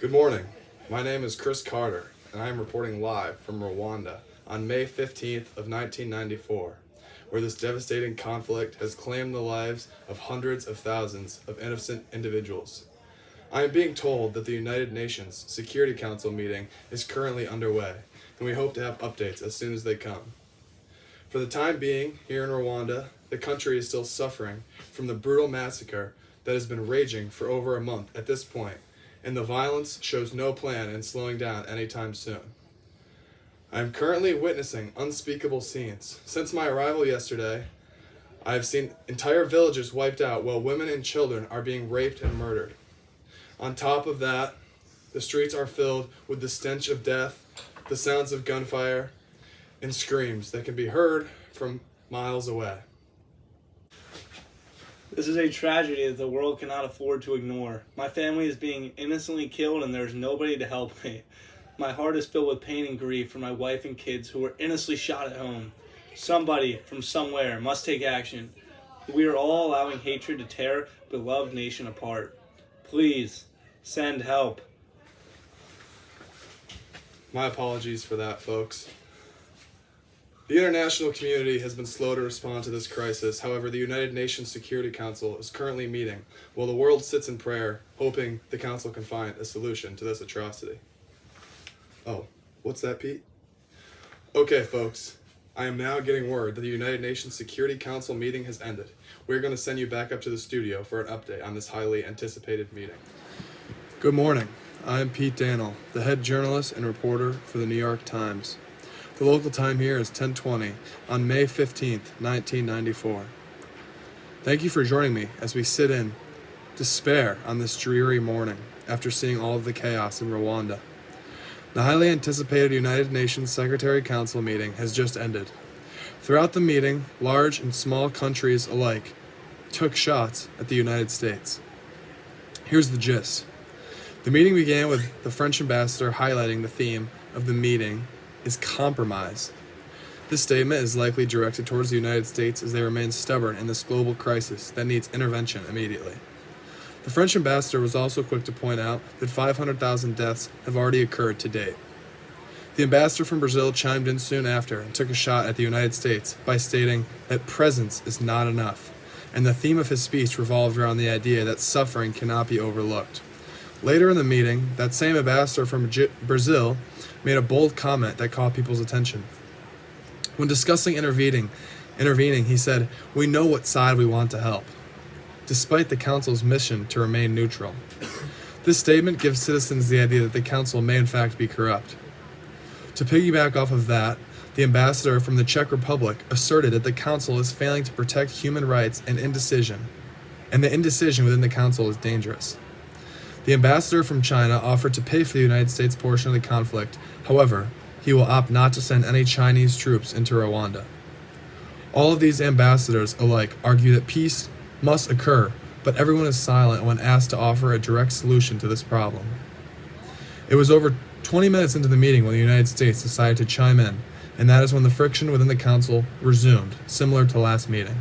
Good morning. My name is Chris Carter, and I am reporting live from Rwanda on May 15th of 1994, where this devastating conflict has claimed the lives of hundreds of thousands of innocent individuals. I am being told that the United Nations Security Council meeting is currently underway, and we hope to have updates as soon as they come. For the time being, here in Rwanda, the country is still suffering from the brutal massacre that has been raging for over a month at this point, and the violence shows no plan in slowing down anytime soon. I am currently witnessing unspeakable scenes. Since my arrival yesterday, I have seen entire villages wiped out while women and children are being raped and murdered. On top of that, the streets are filled with the stench of death, the sounds of gunfire, and screams that can be heard from miles away. This is a tragedy that the world cannot afford to ignore. My family is being innocently killed and there's nobody to help me. My heart is filled with pain and grief for my wife and kids who were innocently shot at home. Somebody from somewhere must take action. We are all allowing hatred to tear a beloved nation apart. Please, send help. My apologies for that, folks. The international community has been slow to respond to this crisis. However, the United Nations Security Council is currently meeting while the world sits in prayer, hoping the council can find a solution to this atrocity. Oh, what's that, Pete? Okay, folks. I am now getting word that the United Nations Security Council meeting has ended. We're going to send you back up to the studio for an update on this highly anticipated meeting. Good morning. I'm Pete Daniel, the head journalist and reporter for the New York Times. The local time here is 10:20 on May 15th, 1994. Thank you for joining me as we sit in despair on this dreary morning after seeing all of the chaos in Rwanda. The highly anticipated United Nations Secretary Council meeting has just ended. Throughout the meeting, large and small countries alike took shots at the United States. Here's the gist. The meeting began with the French ambassador highlighting the theme of the meeting is compromise. This statement is likely directed towards the United States as they remain stubborn in this global crisis that needs intervention immediately. The French ambassador was also quick to point out that 500,000 deaths have already occurred to date. The ambassador from Brazil chimed in soon after and took a shot at the United States by stating that presence is not enough, and the theme of his speech revolved around the idea that suffering cannot be overlooked. Later in the meeting, that same ambassador from Brazil made a bold comment that caught people's attention. When discussing intervening, he said, "We know what side we want to help," despite the Council's mission to remain neutral. This statement gives citizens the idea that the Council may in fact be corrupt. To piggyback off of that, the ambassador from the Czech Republic asserted that the Council is failing to protect human rights and the indecision within the Council is dangerous. The ambassador from China offered to pay for the United States portion of the conflict. However, he will opt not to send any Chinese troops into Rwanda. All of these ambassadors alike argue that peace must occur, but everyone is silent when asked to offer a direct solution to this problem. It was over 20 minutes into the meeting when the United States decided to chime in, and that is when the friction within the Council resumed, similar to last meeting.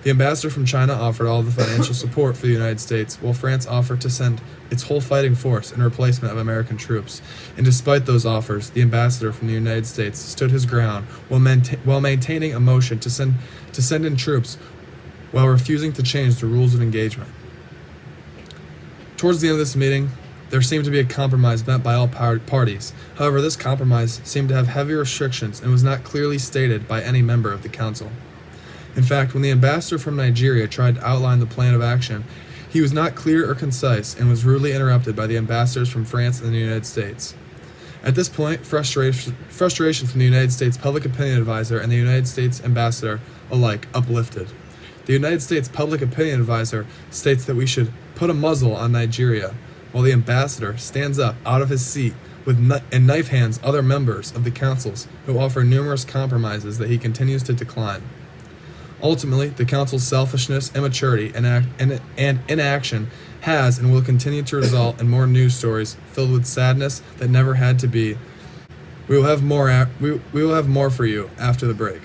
The ambassador from China offered all the financial support for the United States, while France offered to send its whole fighting force in replacement of American troops. And despite those offers, the ambassador from the United States stood his ground while maintaining a motion to send in troops while refusing to change the rules of engagement. Towards the end of this meeting, there seemed to be a compromise met by all parties. However, this compromise seemed to have heavy restrictions and was not clearly stated by any member of the Council. In fact, when the ambassador from Nigeria tried to outline the plan of action, he was not clear or concise and was rudely interrupted by the ambassadors from France and the United States. At this point, frustration from the United States Public Opinion Advisor and the United States ambassador alike uplifted. The United States Public Opinion Advisor states that we should put a muzzle on Nigeria, while the ambassador stands up out of his seat and knife hands other members of the councils who offer numerous compromises that he continues to decline. Ultimately, the Council's selfishness, immaturity, and inaction has and will continue to result in more news stories filled with sadness that never had to be. We will have more for you after the break.